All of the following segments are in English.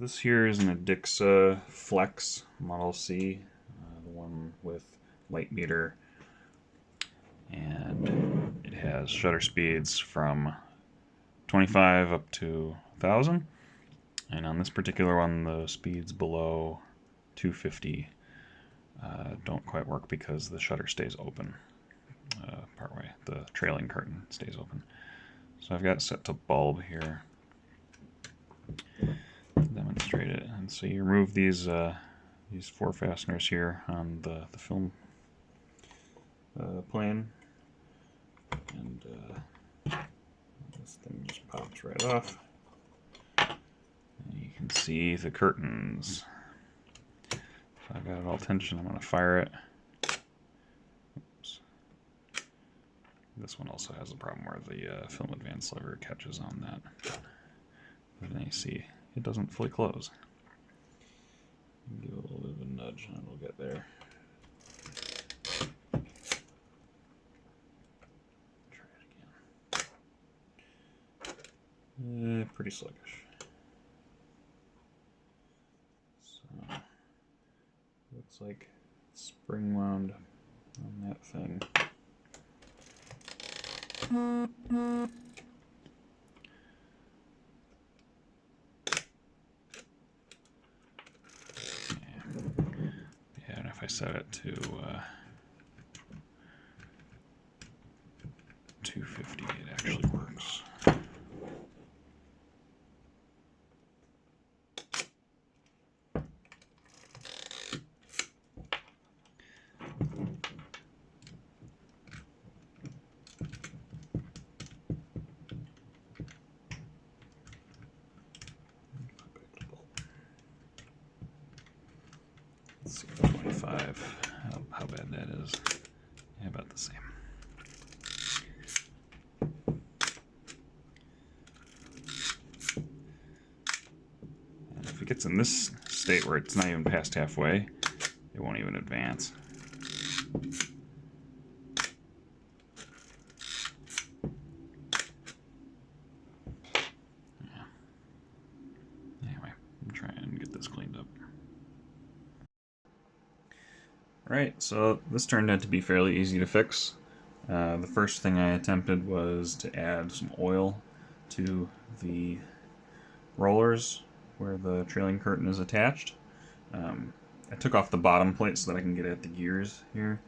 This here is an Edixa Flex Model C, the one with light meter, and it has shutter speeds from 25 up to 1,000, and on this particular one the speeds below 250 don't quite work because the shutter stays open partway, the trailing curtain stays open. So I've got it set to bulb here. Demonstrate it, and so you remove these four fasteners here on the film plane, and this thing just pops right off, and you can see the curtains. So I've got it all tensioned. I'm going to fire it. Oops. This one also has a problem where the film advance lever catches on that, but then you see it doesn't fully close. Give it a little bit of a nudge and it'll get there. Try it again. Pretty sluggish. So, looks like it's spring wound on that thing. If I set it to 250, it actually works. Let's see, 25, how bad that is. Yeah, about the same. And if it gets in this state where it's not even past halfway, it won't even advance. Yeah. Anyway, I'm trying to get this cleaned up. Alright, so this turned out to be fairly easy to fix. The first thing I attempted was to add some oil to the rollers where the trailing curtain is attached. I took off the bottom plate so that I can get at the gears here,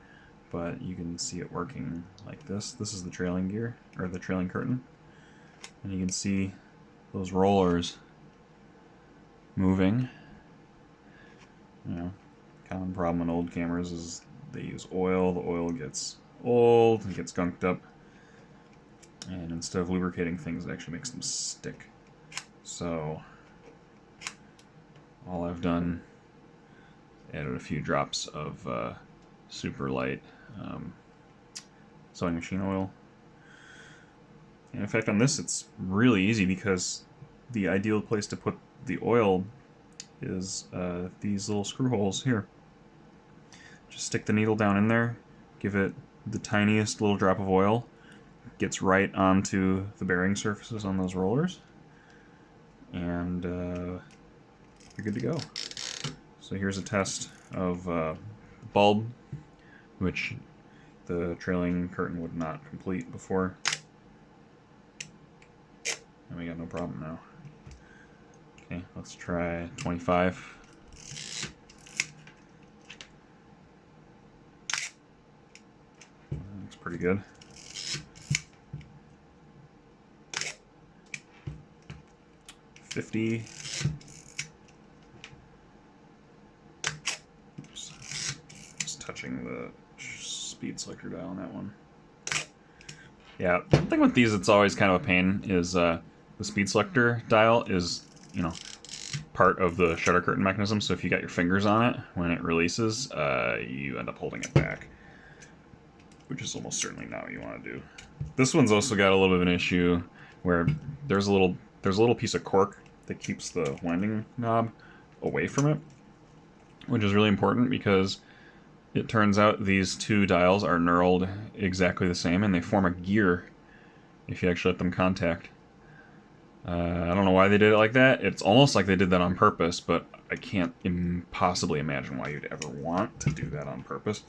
but you can see it working like this. This is the trailing gear, or the trailing curtain, and you can see those rollers moving. You know, common problem in old cameras is they use oil. The oil gets old and gets gunked up, and instead of lubricating things, it actually makes them stick. So all I've done is added a few drops of super light sewing machine oil. And in fact, on this it's really easy because the ideal place to put the oil is these little screw holes here. Just stick the needle down in there, give it the tiniest little drop of oil, gets right onto the bearing surfaces on those rollers, and you're good to go. So here's a test of bulb, which the trailing curtain would not complete before. And we got no problem now. Okay, let's try 25. Looks pretty good. $50. Oops. Just touching the speed selector dial on that one. Yeah, the thing with these, it's always kind of a pain, is the speed selector dial is, you know, part of the shutter curtain mechanism, so if you got your fingers on it, when it releases, you end up holding it back, which is almost certainly not what you want to do. This one's also got a little bit of an issue where there's a little piece of cork that keeps the winding knob away from it, which is really important because it turns out these two dials are knurled exactly the same, and they form a gear if you actually let them contact. I don't know why they did it like that. It's almost like they did that on purpose, but I can't possibly imagine why you'd ever want to do that on purpose.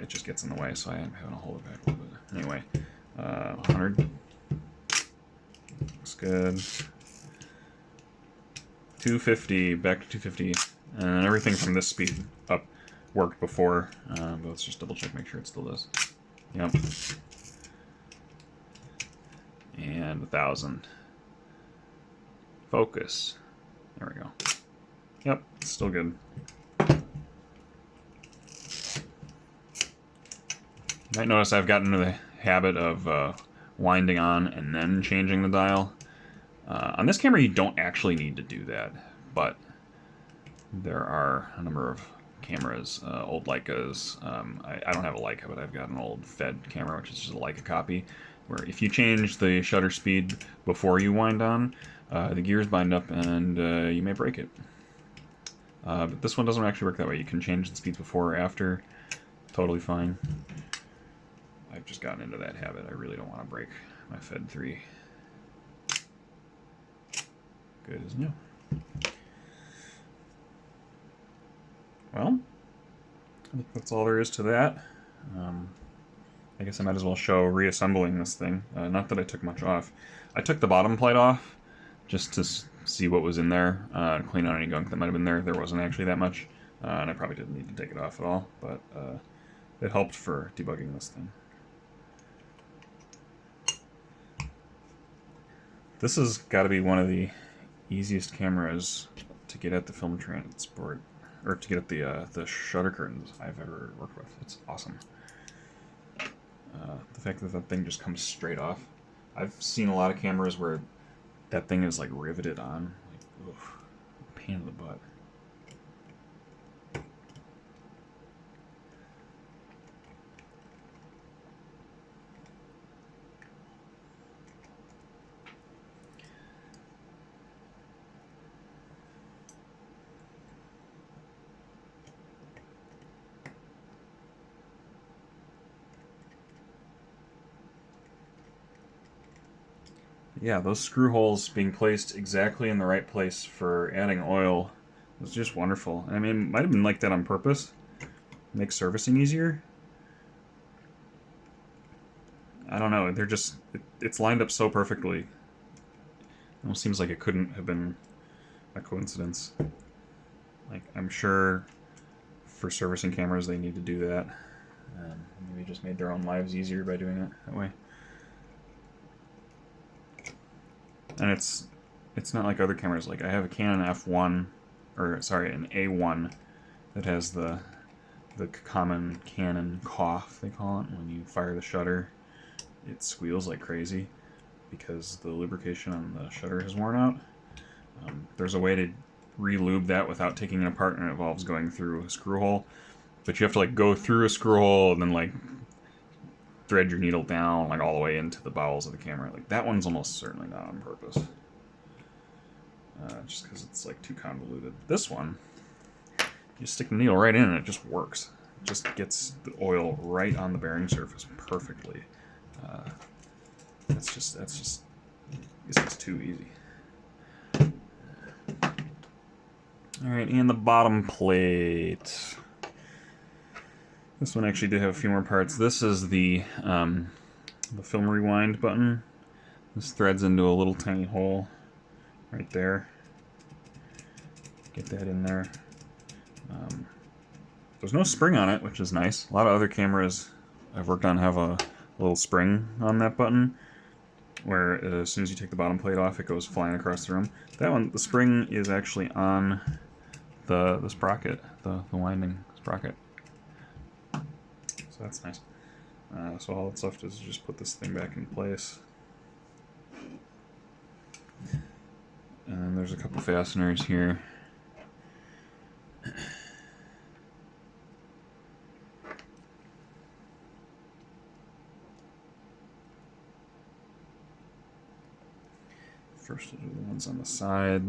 It just gets in the way, so I am having to hold it back a little bit. Anyway, 100. Looks good. 250, back to 250. And everything from this speed up worked before. But let's just double check, make sure it still does. Yep. And 1,000. Focus. There we go. Yep, still good. You might notice I've gotten into the habit of winding on and then changing the dial. On this camera, you don't actually need to do that, but there are a number of cameras, old Leicas. I don't have a Leica, but I've got an old Fed camera, which is just a Leica copy, where if you change the shutter speed before you wind on, the gears bind up and you may break it. But this one doesn't actually work that way. You can change the speeds before or after. Totally fine. I've just gotten into that habit. I really don't want to break my Fed 3. Good as new. Well, I think that's all there is to that. I guess I might as well show reassembling this thing. Not that I took much off. I took the bottom plate off just to see what was in there, clean out any gunk that might have been there. There wasn't actually that much, and I probably didn't need to take it off at all, but it helped for debugging this thing. This has got to be one of the easiest cameras to get at the film transport, or to get at the shutter curtains I've ever worked with. It's awesome. The fact that that thing just comes straight off. I've seen a lot of cameras where that thing is like riveted on. Like, oof, pain in the butt. Yeah, those screw holes being placed exactly in the right place for adding oil was just wonderful. I mean, it might have been like that on purpose. Make servicing easier. I don't know. They're just it's lined up so perfectly. It almost seems like it couldn't have been a coincidence. Like, I'm sure for servicing cameras they need to do that. Maybe just made their own lives easier by doing it that way. And it's not like other cameras. Like, I have a Canon F1, or sorry, an A1 that has the common Canon cough, they call it. When you fire the shutter, it squeals like crazy because the lubrication on the shutter has worn out. There's a way to re-lube that without taking it apart, and it involves going through a screw hole. But you have to like go through a screw hole and then like thread your needle down like all the way into the bowels of the camera. Like, that one's almost certainly not on purpose. Just because it's like too convoluted. This one, you stick the needle right in and it just works. It just gets the oil right on the bearing surface perfectly. That's just it's too easy. Alright, and the bottom plate. This one actually did have a few more parts. This is the film rewind button. This threads into a little tiny hole right there. Get that in there. There's no spring on it, which is nice. A lot of other cameras I've worked on have a little spring on that button, where as soon as you take the bottom plate off, it goes flying across the room. That one, the spring is actually on the sprocket, the winding sprocket. So that's nice. So all that's left is just put this thing back in place. And there's a couple fasteners here. First, we'll do the ones on the side.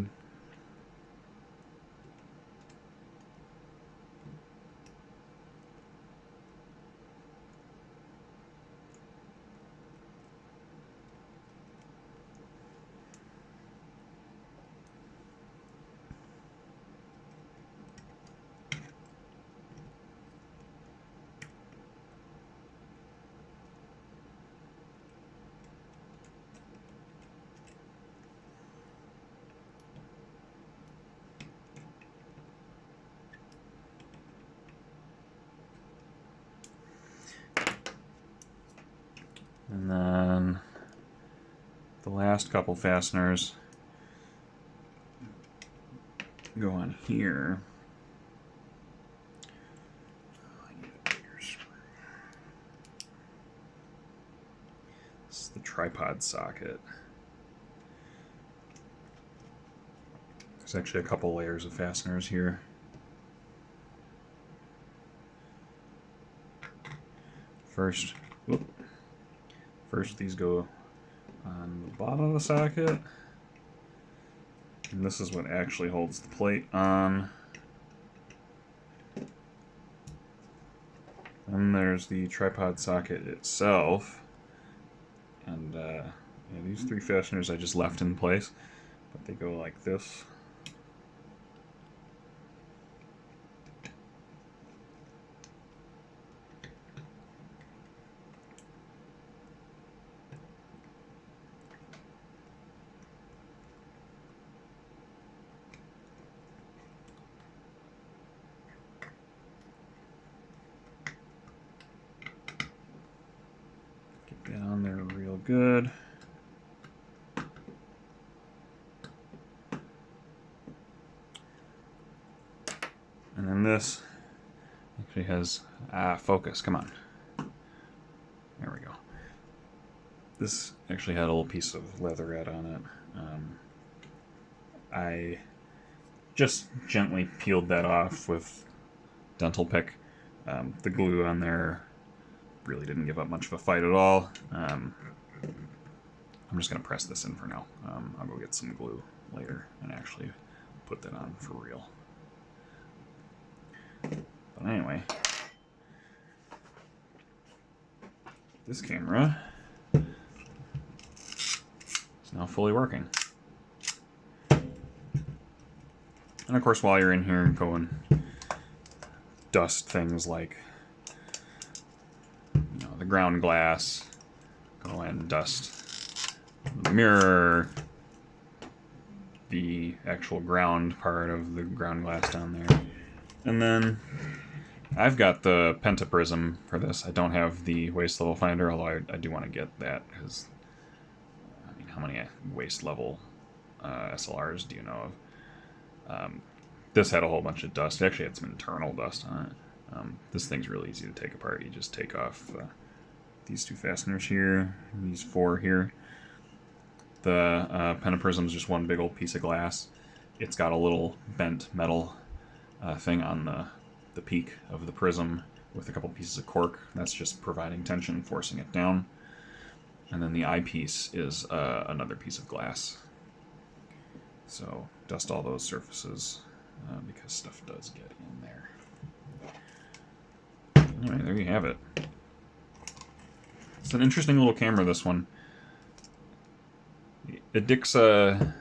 the last couple fasteners go on here. I need a bigger screw. This is the tripod socket. There's actually a couple layers of fasteners here. First these go on the bottom of the socket, and this is what actually holds the plate on. Then there's the tripod socket itself, and yeah, these three fasteners I just left in place, but they go like this. Get that on there real good. And then this actually has focus. Come on. There we go. This actually had a little piece of leatherette on it. I just gently peeled that off with dental pick. The glue on there really didn't give up much of a fight at all. I'm just going to press this in for now. I'll go get some glue later and actually put that on for real. But anyway, this camera is now fully working. And of course, while you're in here, go and dust things like, the ground glass. Go and dust the mirror, the actual ground part of the ground glass down there. And then I've got the pentaprism for this. I don't have the waist level finder, although I do want to get that, because I mean, how many waist level SLRs do you know of? This had a whole bunch of dust. It actually had some internal dust on it. This thing's really easy to take apart. You just take off these two fasteners here, and these four here. The pentaprism is just one big old piece of glass. It's got a little bent metal thing on the peak of the prism with a couple pieces of cork. That's just providing tension, forcing it down. And then the eyepiece is another piece of glass. So dust all those surfaces because stuff does get in there. Anyway, there you have it. It's an interesting little camera, this one. Edixa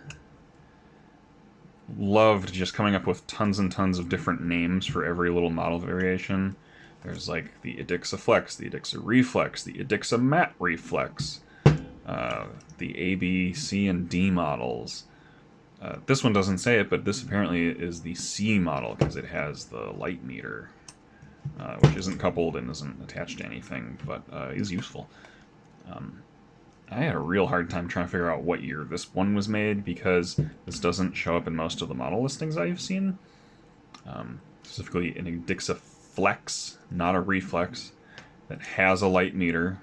loved just coming up with tons and tons of different names for every little model variation. There's like the Edixa Flex, the Edixa Reflex, the Edixa Matte Reflex, the A, B, C, and D models. This one doesn't say it, but this apparently is the C model because it has the light meter, which isn't coupled and isn't attached to anything, but is useful. I had a real hard time trying to figure out what year this one was made because this doesn't show up in most of the model listings I've seen. Specifically an Edixa Flex, not a Reflex, that has a light meter.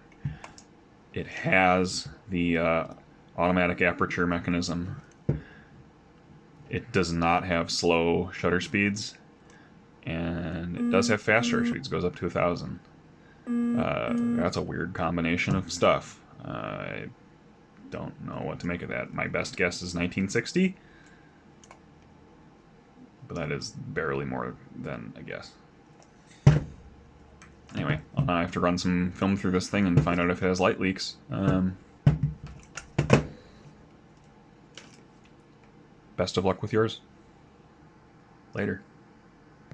It has the automatic aperture mechanism. It does not have slow shutter speeds, and it does have fast shutter speeds. It goes up to 1,000. That's a weird combination of stuff. I don't know what to make of that. My best guess is 1960, but that is barely more than a guess. Anyway, I have to run some film through this thing and find out if it has light leaks. Best of luck with yours. Later.